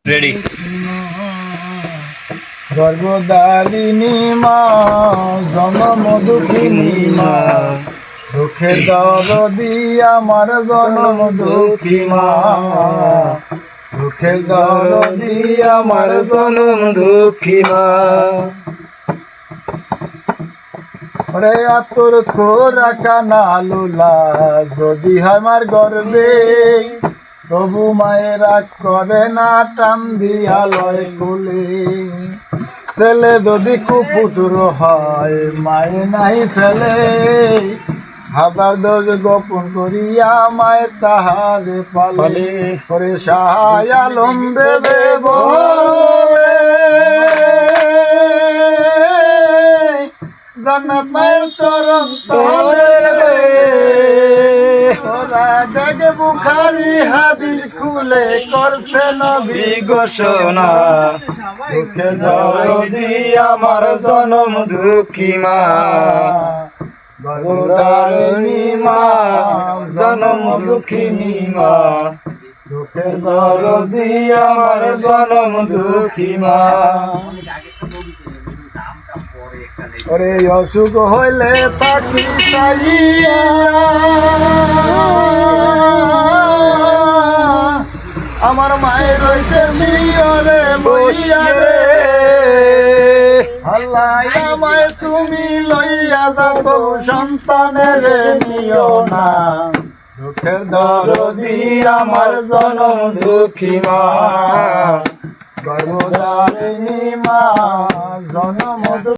Ready. গর্ভধারিণী মা, জনম দুঃখিনী মা, দুঃখে দরদি আমার জনম দুঃখী মা, দুঃখে দরদি আমার জনম দুঃখী মা। রে আতর খোরা কানা লুলা যদি হয় আমার গর্বে, তবু মায়েরা করে না টান দিয়া লয় কোলে। ছেলে যদি কুপুত্র হয় মায়ে নাই ফেলে, হাজার দোষ গোপন করিয়া মায়ে তাহারে পালে। করে সাহায় আলম দেবে বলে, জান্নাত মায়ের চরণ তলে। ওরা দেখে বুখারী হাদিস খুলে করছে নবী ঘোষণা, দুঃখে দরদি আমার জনম দুঃখী মা, গর্ভধারিণী মা, জনম দুঃখিনী মা, দুঃখে দরদি আমার জনম দুঃখী মা। ওরে অসুখ হইলে তাকি চাইয়া, আমার মায়ের রইছে শিয়রে বইয়া রে। আল্লাহ আমায় তুমি লইয়া যাচ্ছ, সন্তানের নিও না, দুঃখের দরদি আমার জনম দুঃখী মা, গর্ভধারিণী মা, জনম